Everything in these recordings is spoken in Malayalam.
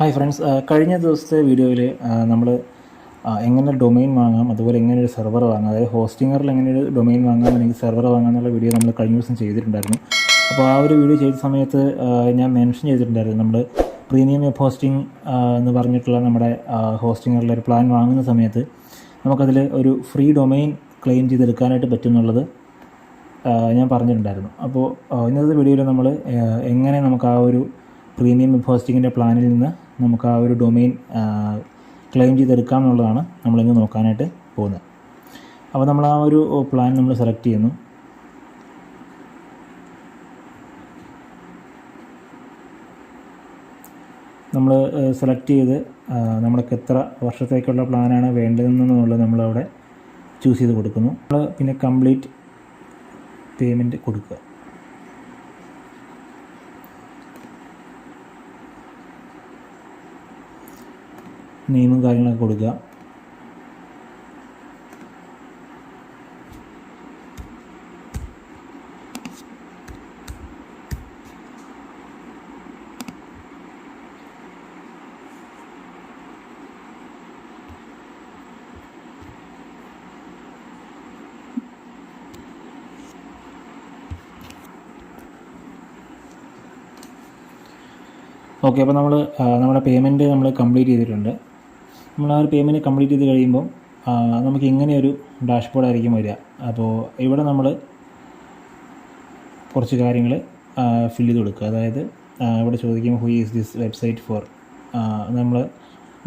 ഹായ് ഫ്രണ്ട്സ്, കഴിഞ്ഞ ദിവസത്തെ വീഡിയോയിൽ നമ്മൾ എങ്ങനെ ഡൊമെയിൻ വാങ്ങാം, അതുപോലെ എങ്ങനെ ഒരു സെർവർ വാങ്ങാം, അതായത് ഹോസ്റ്റിംഗറിൽ എങ്ങനെ ഒരു ഡൊമെയിൻ വാങ്ങാം അല്ലെങ്കിൽ സെർവർ വാങ്ങാം എന്നുള്ള വീഡിയോ നമ്മൾ കഴിഞ്ഞ ദിവസം ചെയ്തിട്ടുണ്ടായിരുന്നു. അപ്പോൾ ആ ഒരു വീഡിയോ ചെയ്ത സമയത്ത് ഞാൻ മെൻഷൻ ചെയ്തിട്ടുണ്ടായിരുന്നു, നമ്മൾ പ്രീമിയം വെബ് ഹോസ്റ്റിംഗ് എന്ന് പറഞ്ഞിട്ടുള്ള നമ്മുടെ ഹോസ്റ്റിംഗറിലെ ഒരു പ്ലാൻ വാങ്ങുന്ന സമയത്ത് നമുക്കതിൽ ഒരു ഫ്രീ ഡൊമെയിൻ ക്ലെയിം ചെയ്തെടുക്കാനായിട്ട് പറ്റും എന്നുള്ളത് ഞാൻ പറഞ്ഞിട്ടുണ്ടായിരുന്നു. അപ്പോൾ ഇന്നത്തെ വീഡിയോയിൽ നമ്മൾ എങ്ങനെ നമുക്ക് ആ ഒരു പ്രീമിയം വെബ് ഹോസ്റ്റിങ്ങിൻ്റെ പ്ലാനിൽ നിന്ന് നമുക്ക് ആ ഒരു ഡൊമെയിൻ ക്ലെയിം ചെയ്തെടുക്കാം എന്നുള്ളതാണ് നമ്മളിന്ന് നോക്കാനായിട്ട് പോകുന്നത്. അപ്പോൾ നമ്മൾ ആ ഒരു പ്ലാൻ നമ്മൾ സെലക്ട് ചെയ്യുന്നു. നമ്മൾ സെലക്ട് ചെയ്ത് നമ്മൾക്ക് എത്ര വർഷത്തേക്കുള്ള പ്ലാനാണ് വേണ്ടതെന്നുള്ളത് നമ്മളവിടെ ചൂസ് ചെയ്ത് കൊടുക്കുന്നു. നമ്മൾ പിന്നെ കംപ്ലീറ്റ് പേയ്മെൻറ്റ് കൊടുക്കുക. നെയിമും കാര്യങ്ങളൊക്കെ കൊടുക്കുക. ഓക്കെ, അപ്പോൾ നമ്മുടെ പേയ്മെൻറ്റ് നമ്മൾ കംപ്ലീറ്റ് ചെയ്തിട്ടുണ്ട്. നമ്മൾ ആ ഒരു പേയ്മെൻറ്റ് കംപ്ലീറ്റ് ചെയ്ത് കഴിയുമ്പോൾ നമുക്ക് ഇങ്ങനെയൊരു ഡാഷ്ബോർഡ് ആയിരിക്കും വരിക. അപ്പോൾ ഇവിടെ നമ്മൾ കുറച്ച് കാര്യങ്ങൾ ഫില്ല് ചെയ്ത് കൊടുക്കുക. അതായത് ഇവിടെ ചോദിക്കും who is this website four, നമ്മൾ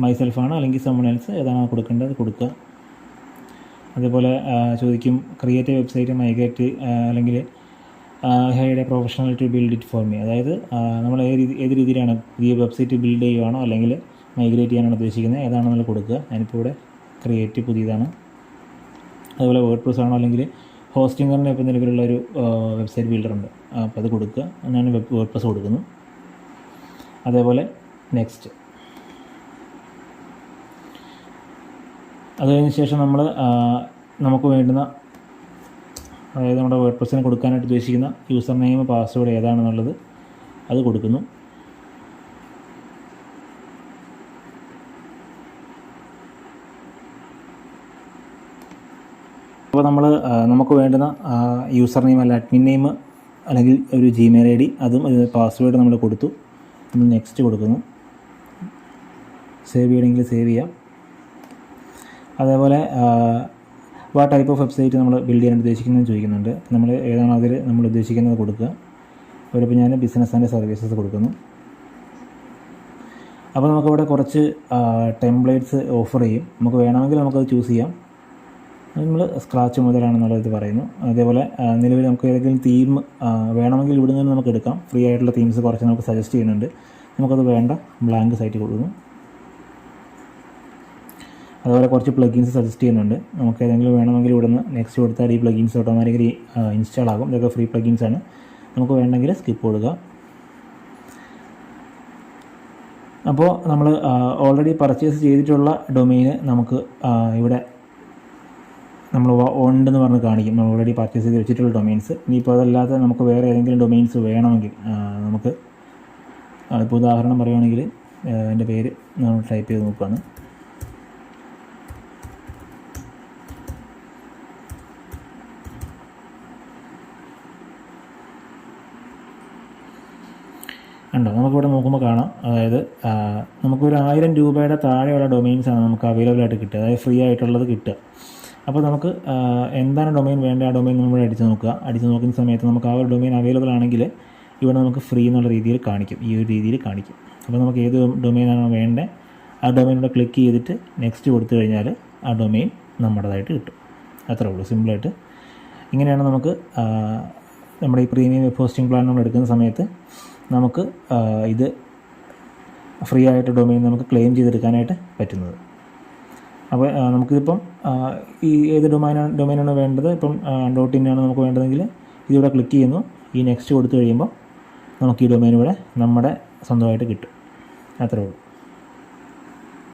മൈസെൽഫാണോ അല്ലെങ്കിൽ സമ്മൺ എൽസ് ഏതാണോ കൊടുക്കേണ്ടത് അത് കൊടുക്കുക. അതേപോലെ ചോദിക്കും ക്രിയേറ്റ് എ വെബ്സൈറ്റ് മൈഗ്രേറ്റ് അല്ലെങ്കിൽ hire a professional to build it for me, അതായത് നമ്മൾ ഏത് രീതിയിലാണ് പുതിയ വെബ്സൈറ്റ് ബിൽഡ് ചെയ്യുകയാണോ അല്ലെങ്കിൽ മൈഗ്രേറ്റ് ചെയ്യാനാണ് ഉദ്ദേശിക്കുന്നത് ഏതാണെന്നുള്ള കൊടുക്കുക. ഞാനിപ്പോൾ ഇവിടെ ക്രിയേറ്റ് പുതിയതാണ്. അതുപോലെ വേർഡ്പ്രസ് ആണോ അല്ലെങ്കിൽ ഹോസ്റ്റിംഗറിൻ്റെ ഇപ്പോൾ നിലവിലുള്ളൊരു വെബ്സൈറ്റ് ബിൽഡറുണ്ട്, അപ്പോൾ അത് കൊടുക്കുക. ഞാൻ വേർഡ്പ്രസ് കൊടുക്കുന്നു. അതേപോലെ നെക്സ്റ്റ്. അത് കഴിഞ്ഞ ശേഷം നമുക്ക് വേണ്ടുന്ന, അതായത് നമ്മുടെ വേർഡ്പ്രസ്സിന് കൊടുക്കാനായിട്ട് ഉദ്ദേശിക്കുന്ന യൂസർ നെയിം പാസ്വേഡ് ഏതാണെന്നുള്ളത് അത് കൊടുക്കുന്നു. അപ്പോൾ നമുക്ക് വേണ്ടുന്ന യൂസർ നെയിം അല്ല അഡ്മിൻ നെയിം അല്ലെങ്കിൽ ഒരു ജിമെയിൽ ID അതും പാസ്വേഡ് നമ്മൾ കൊടുത്തു. നമ്മൾ നെക്സ്റ്റ് കൊടുക്കുന്നു. സേവ് ചെയ്യണമെങ്കിൽ സേവ് ചെയ്യാം. അതേപോലെ വാട്ട് ടൈപ്പ് ഓഫ് വെബ്സൈറ്റ് നമ്മൾ ബിൽഡ് ചെയ്യാൻ ഉദ്ദേശിക്കുന്നതെന്ന് ചോദിക്കുന്നുണ്ട്. നമ്മൾ ഏതാണോ അതിൽ നമ്മൾ ഉദ്ദേശിക്കുന്നത് കൊടുക്കുക. അവരിപ്പോൾ ഞാൻ ബിസിനസ് ആൻഡ് സർവീസസ് കൊടുക്കുന്നു. അപ്പോൾ നമുക്കിവിടെ കുറച്ച് ടെംപ്ലേറ്റ്സ് ഓഫർ ചെയ്യും. നമുക്ക് വേണമെങ്കിൽ നമുക്കത് ചൂസ് ചെയ്യാം. നമ്മൾ സ്ക്രാച്ച് മുതലാണെന്നുള്ളത് പറയുന്നു. അതേപോലെ നിലവിൽ നമുക്ക് ഏതെങ്കിലും തീം വേണമെങ്കിൽ ഇവിടെ നിന്ന് നമുക്ക് എടുക്കാം. ഫ്രീ ആയിട്ടുള്ള തീംസ് കുറച്ച് നമുക്ക് സജസ്റ്റ് ചെയ്യുന്നുണ്ട്. നമുക്കത് വേണ്ട, ബ്ലാങ്ക് സൈറ്റ് കൊടുക്കുന്നു. അതുപോലെ കുറച്ച് പ്ലഗിൻസ് സജസ്റ്റ് ചെയ്യുന്നുണ്ട്. നമുക്ക് ഏതെങ്കിലും വേണമെങ്കിൽ ഇവിടെ നിന്ന് നെക്സ്റ്റ് കൊടുത്താൽ ഈ പ്ലഗിൻസ് ഓട്ടോമാറ്റിക്കലി ഇൻസ്റ്റാൾ ആകും. ഇതൊക്കെ ഫ്രീ പ്ലഗിൻസാണ്. നമുക്ക് വേണമെങ്കിൽ സ്കിപ്പ് കൊടുക്കുക. അപ്പോൾ നമ്മൾ ഓൾറെഡി പർച്ചേസ് ചെയ്തിട്ടുള്ള ഡൊമെയിന് നമുക്ക് ഇവിടെ നമ്മൾ ഓൺഡ് പറഞ്ഞ് കാണിക്കും. നമ്മൾ ഓൾറെഡി പർച്ചേസ് ചെയ്ത് വെച്ചിട്ടുള്ള ഡൊമെയിൻസ്. ഇനിയിപ്പോൾ അതല്ലാതെ നമുക്ക് വേറെ ഏതെങ്കിലും ഡൊമെയിൻസ് വേണമെങ്കിൽ നമുക്ക് ഇപ്പോൾ ഉദാഹരണം പറയുകയാണെങ്കിൽ എൻ്റെ പേര് നമ്മൾ ടൈപ്പ് ചെയ്ത് നോക്കുകയാണ്. ഉണ്ടോ, നമുക്കിവിടെ നോക്കുമ്പോൾ കാണാം. അതായത് നമുക്കൊരു 1000 രൂപയുടെ താഴെയുള്ള ഡൊമെയിൻസാണ് നമുക്ക് അവൈലബിൾ ആയിട്ട് കിട്ടുക, അതായത് ഫ്രീ ആയിട്ടുള്ളത് കിട്ടുക. അപ്പോൾ നമുക്ക് എന്താണ് ഡൊമെയിൻ വേണ്ടത് ആ ഡൊമെയിൻ നമ്മൾ അടിച്ച് നോക്കുന്ന സമയത്ത് നമുക്ക് ആ ഒരു ഡൊമെയിൻ അവൈലബിൾ ആണെങ്കിൽ ഇവിടെ നമുക്ക് ഫ്രീ എന്നുള്ള രീതിയിൽ കാണിക്കും, ഈ ഒരു രീതിയിൽ കാണിക്കും. അപ്പോൾ നമുക്ക് ഏത് ഡൊമെയിനാണോ വേണ്ടത് ആ ഡൊമെയിൻ ഇവിടെ ക്ലിക്ക് ചെയ്തിട്ട് നെക്സ്റ്റ് കൊടുത്തു കഴിഞ്ഞാൽ ആ ഡൊമെയിൻ നമ്മുടേതായിട്ട് കിട്ടും. അത്രേ ഉള്ളൂ, സിമ്പിളായിട്ട്. ഇങ്ങനെയാണ് നമുക്ക് നമ്മുടെ ഈ പ്രീമിയം വെബ് ഹോസ്റ്റിംഗ് പ്ലാൻ നമ്മൾ എടുക്കുന്ന സമയത്ത് നമുക്ക് ഇത് ഫ്രീ ആയിട്ട് ഡൊമെയിൻ നമുക്ക് ക്ലെയിം ചെയ്തെടുക്കാനായിട്ട് പറ്റുന്നത്. അപ്പോൾ നമുക്കിതിപ്പം ഈ ഏത് ഡൊമൈനാണ് വേണ്ടത്, ഇപ്പം .in ആണ് നമുക്ക് വേണ്ടതെങ്കിൽ ഇതിവിടെ ക്ലിക്ക് ചെയ്യുന്നു. ഈ നെക്സ്റ്റ് കൊടുത്തു കഴിയുമ്പോൾ നമുക്ക് ഈ ഡൊമൈൻ ഇവിടെ നമ്മുടെ സ്വന്തമായിട്ട് കിട്ടും. അത്രേ ഉള്ളൂ.